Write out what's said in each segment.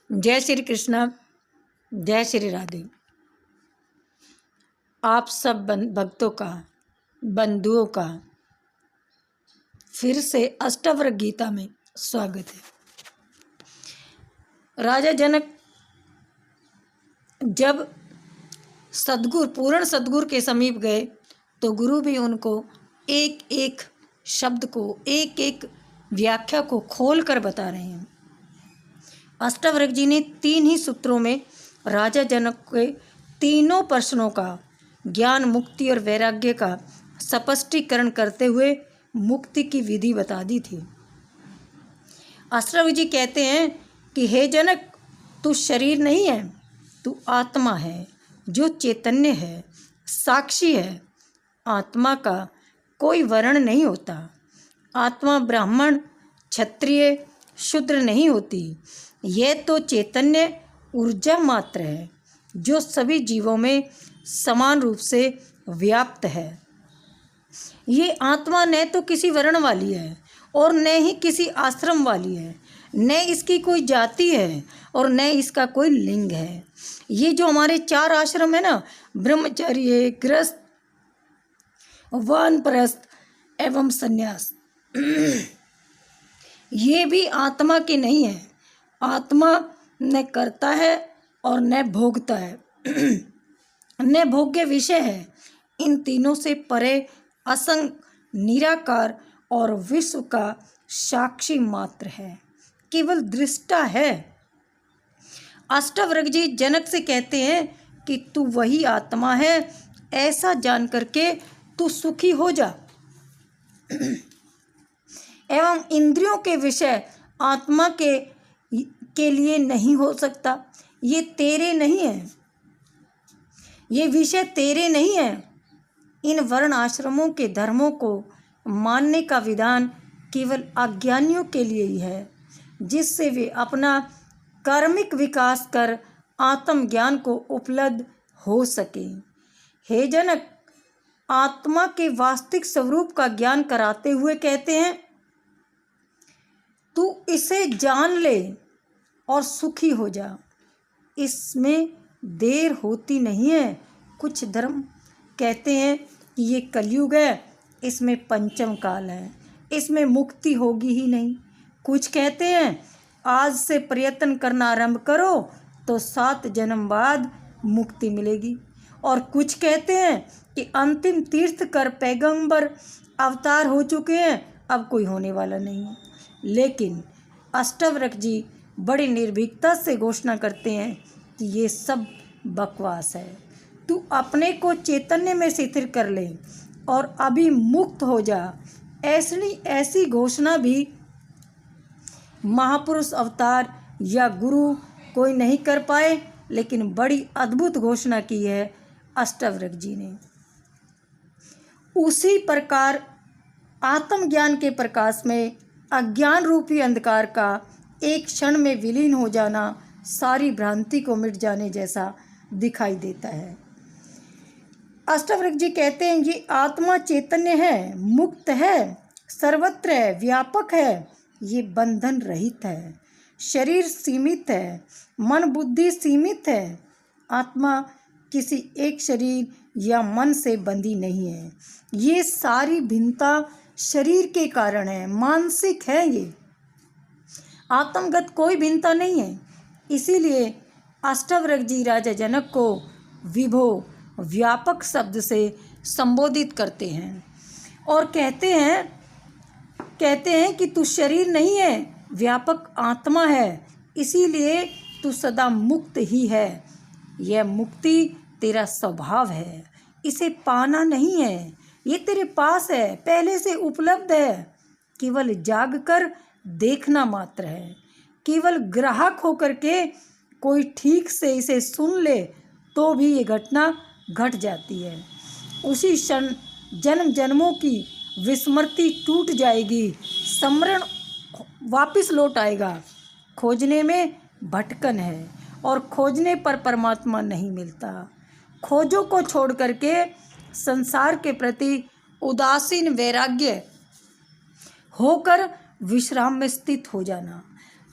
जय श्री कृष्ण, जय श्री राधे। आप सब भक्तों का, बंधुओं का फिर से अष्टवक्र गीता में स्वागत है। राजा जनक जब पूर्ण सद्गुरु के समीप गए तो गुरु भी उनको एक एक शब्द को, एक एक व्याख्या को खोल कर बता रहे हैं। अष्टवक्र जी ने 3 ही सूत्रों में राजा जनक के तीनों प्रश्नों का, ज्ञान, मुक्ति और वैराग्य का स्पष्टीकरण करते हुए मुक्ति की विधि बता दी थी। अष्टवक्र जी कहते हैं कि हे जनक, तू शरीर नहीं है, तू आत्मा है जो चैतन्य है, साक्षी है। आत्मा का कोई वर्ण नहीं होता। आत्मा ब्राह्मण, क्षत्रिय, शूद्र नहीं होती। यह तो चैतन्य ऊर्जा मात्र है जो सभी जीवों में समान रूप से व्याप्त है। ये आत्मा न तो किसी वर्ण वाली है और न ही किसी आश्रम वाली है, न इसकी कोई जाति है और न इसका कोई लिंग है। ये जो हमारे 4 आश्रम है ना, ब्रह्मचर्य, गृहस्थ, वानप्रस्थ एवं संन्यास, ये भी आत्मा के नहीं है। आत्मा न करता है और न भोगता है, न भोग्य विषय है। इन तीनों से परे असंग, निराकार और विश्व का साक्षी मात्र है, केवल दृष्टा है। अष्टवक्र जी जनक से कहते हैं कि तू वही आत्मा है, ऐसा जान करके तू सुखी हो जा। एवं इंद्रियों के विषय आत्मा के लिए नहीं हो सकता। ये तेरे नहीं है, ये विषय तेरे नहीं है। इन वर्ण आश्रमों के धर्मों को मानने का विधान केवल अज्ञानियों के लिए ही है, जिससे वे अपना कर्मिक विकास कर आत्मज्ञान को उपलब्ध हो सके। हे जनक, आत्मा के वास्तविक स्वरूप का ज्ञान कराते हुए कहते हैं, तू इसे जान ले और सुखी हो जा। इसमें देर होती नहीं है। कुछ धर्म कहते हैं कि ये कलयुग है, इसमें पंचम काल है, इसमें मुक्ति होगी ही नहीं। कुछ कहते हैं आज से प्रयत्न करना आरंभ करो तो 7 जन्म बाद मुक्ति मिलेगी। और कुछ कहते हैं कि अंतिम तीर्थ कर पैगंबर अवतार हो चुके हैं, अब कोई होने वाला नहीं है। लेकिन अष्टवक्र जी बड़ी निर्भीकता से घोषणा करते हैं कि ये सब बकवास है। तू अपने को चैतन्य में स्थिर कर ले और अभी मुक्त हो जा। ऐसी घोषणा भी महापुरुष, अवतार या गुरु कोई नहीं कर पाए, लेकिन बड़ी अद्भुत घोषणा की है अष्टवक्र जी ने। उसी प्रकार आत्मज्ञान के प्रकाश में अज्ञान रूपी अंधकार का एक क्षण में विलीन हो जाना सारी भ्रांति को मिट जाने जैसा दिखाई देता है। अष्टवक्र जी कहते हैं ये आत्मा चैतन्य है, मुक्त है, सर्वत्र है, व्यापक है। ये बंधन रहित है, शरीर सीमित है, मन बुद्धि सीमित है। आत्मा किसी एक शरीर या मन से बंधी नहीं है। ये सारी भिन्नता शरीर के कारण है, मानसिक है। ये आत्मगत कोई भिन्नता नहीं है। इसीलिए अष्टवक्र जी राजा जनक को विभो, व्यापक शब्द से संबोधित करते हैं और कहते हैं कि तू शरीर नहीं है, व्यापक आत्मा है, इसीलिए तू सदा मुक्त ही है। यह मुक्ति तेरा स्वभाव है, इसे पाना नहीं है, ये तेरे पास है, पहले से उपलब्ध है। केवल जाग कर देखना मात्र है। केवल ग्राहक होकर के कोई ठीक से इसे सुन ले तो भी ये घटना घट जाती है। उसी क्षण जन्म जन्मों की विस्मृति टूट जाएगी, स्मरण वापस लौट आएगा। खोजने में भटकन है और खोजने पर परमात्मा नहीं मिलता। खोजों को छोड़ करके संसार के प्रति उदासीन वैराग्य होकर विश्राम में स्थित हो जाना।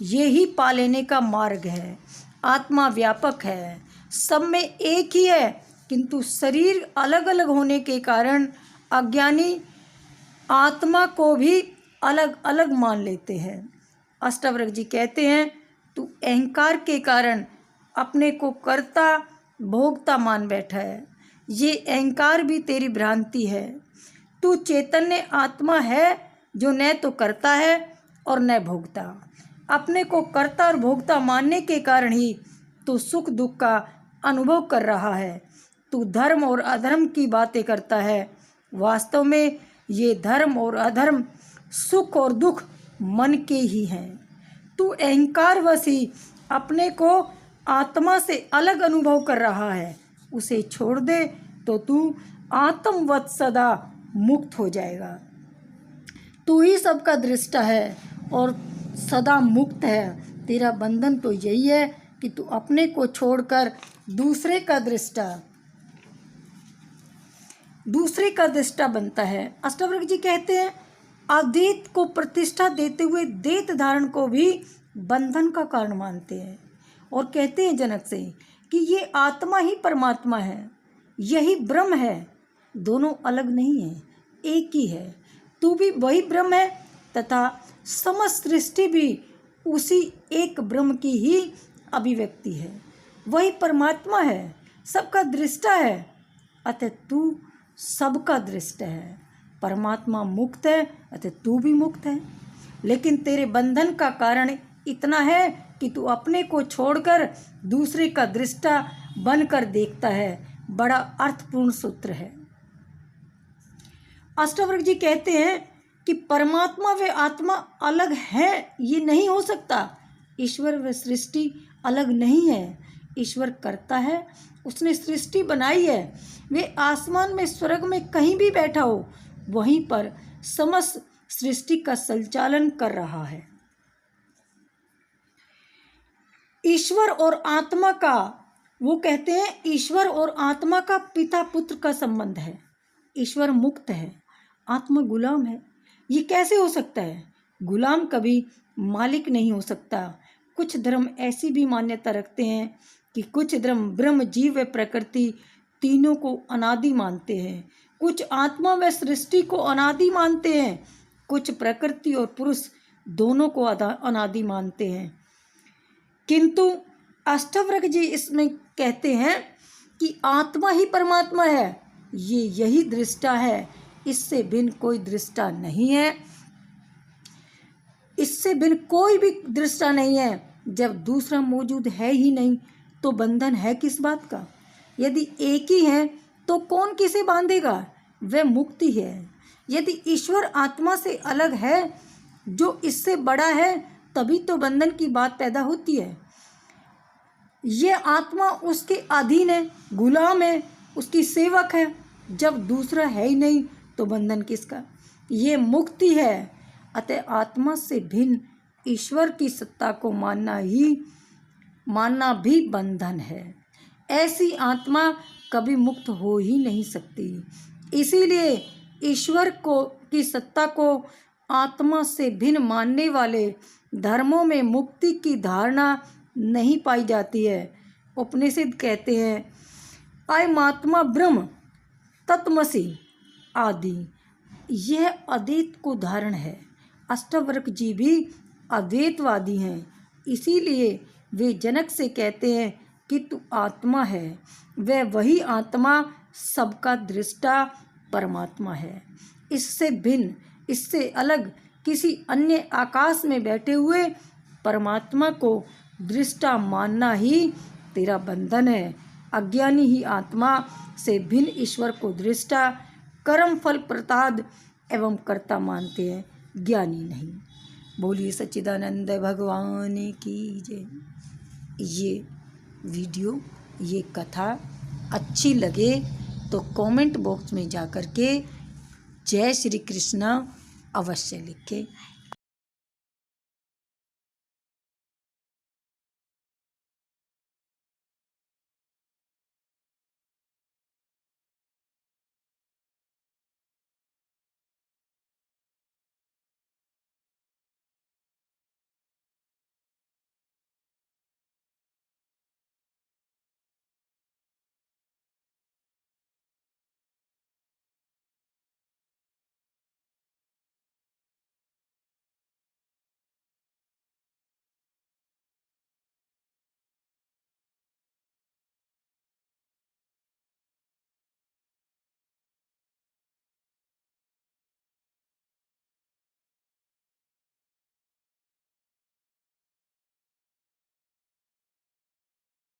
ये ही पा लेने का मार्ग है। आत्मा व्यापक है, सब में एक ही है, किंतु शरीर अलग अलग होने के कारण अज्ञानी आत्मा को भी अलग अलग मान लेते हैं। अष्टावक्र जी कहते हैं, तू अहंकार के कारण अपने को कर्ता भोगता मान बैठा है। ये अहंकार भी तेरी भ्रांति है। तू चैतन्य आत्मा है जो न तो करता है और न भोगता। अपने को कर्ता और भोगता मानने के कारण ही तू सुख दुख का अनुभव कर रहा है। तू धर्म और अधर्म की बातें करता है, वास्तव में ये धर्म और अधर्म, सुख और दुख मन के ही हैं। तू अहंकारवश ही अपने को आत्मा से अलग अनुभव कर रहा है। उसे छोड़ दे तो तू आत्मवत सदा मुक्त हो जाएगा। तू ही सबका दृष्टा है और सदा मुक्त है। तेरा बंधन तो यही है कि तू अपने को छोड़कर दूसरे का दृष्टा बनता है। अष्टावक्र जी कहते हैं, अद्वैत को प्रतिष्ठा देते हुए द्वैत धारण को भी बंधन का कारण मानते हैं और कहते हैं जनक से कि ये आत्मा ही परमात्मा है, यही ब्रह्म है, दोनों अलग नहीं है, एक ही है। तू भी वही ब्रह्म है तथा समस्त सृष्टि भी उसी एक ब्रह्म की ही अभिव्यक्ति है। वही परमात्मा है, सबका दृष्टा है, अतः तू सबका दृष्टा है। परमात्मा मुक्त है, अतः तू भी मुक्त है। लेकिन तेरे बंधन का कारण इतना है कि तू अपने को छोड़कर दूसरे का दृष्टा बनकर देखता है। बड़ा अर्थपूर्ण सूत्र है। अष्टावक्र जी कहते हैं कि परमात्मा व आत्मा अलग है, ये नहीं हो सकता। ईश्वर व सृष्टि अलग नहीं है। ईश्वर करता है, उसने सृष्टि बनाई है। वे आसमान में, स्वर्ग में कहीं भी बैठा हो, वहीं पर समस्त सृष्टि का संचालन कर रहा है। ईश्वर और आत्मा का, वो कहते हैं, ईश्वर और आत्मा का पिता पुत्र का संबंध है। ईश्वर मुक्त है, आत्मा गुलाम है। ये कैसे हो सकता है? गुलाम कभी मालिक नहीं हो सकता। कुछ धर्म ऐसी भी मान्यता रखते हैं कि कुछ धर्म ब्रह्म, जीव व प्रकृति तीनों को अनादि मानते हैं। कुछ आत्मा व सृष्टि को अनादि मानते हैं। कुछ प्रकृति और पुरुष दोनों को अनादि मानते हैं। किंतु अष्टावक्र जी इसमें कहते हैं कि आत्मा ही परमात्मा है, यही दृष्टा है, इससे भिन्न कोई दृष्टा नहीं है। इससे भिन्न कोई भी दृष्टा नहीं है। जब दूसरा मौजूद है ही नहीं तो बंधन है किस बात का? यदि एक ही है तो कौन किसे बांधेगा? वह मुक्ति है। यदि ईश्वर आत्मा से अलग है, जो इससे बड़ा है, तभी तो बंधन की बात पैदा होती है। यह आत्मा उसके अधीन है, गुलाम है, उसकी सेवक है। जब दूसरा है ही नहीं तो बंधन किसका? ये मुक्ति है। अतः आत्मा से भिन्न ईश्वर की सत्ता को मानना भी बंधन है। ऐसी आत्मा कभी मुक्त हो ही नहीं सकती। इसीलिए ईश्वर की सत्ता को आत्मा से भिन्न मानने वाले धर्मों में मुक्ति की धारणा नहीं पाई जाती है। उपनिषद कहते हैं, अयमात्मा ब्रह्म तत्त्वमसि आदि, यह अद्वैत को धारण है। अष्टावक्र जी भी अद्वैतवादी हैं, इसीलिए वे जनक से कहते हैं कि तू आत्मा है। वह वही आत्मा सबका दृष्टा परमात्मा है। इससे भिन्न, इससे अलग किसी अन्य आकाश में बैठे हुए परमात्मा को दृष्टा मानना ही तेरा बंधन है। अज्ञानी ही आत्मा से भिन्न ईश्वर को दृष्टा, कर्म फल प्रसाद एवं कर्ता मानते हैं, ज्ञानी नहीं। बोलिए सच्चिदानंद भगवान की जय। ये वीडियो, ये कथा अच्छी लगे तो कमेंट बॉक्स में जा कर के जय श्री कृष्ण अवश्य लिखें।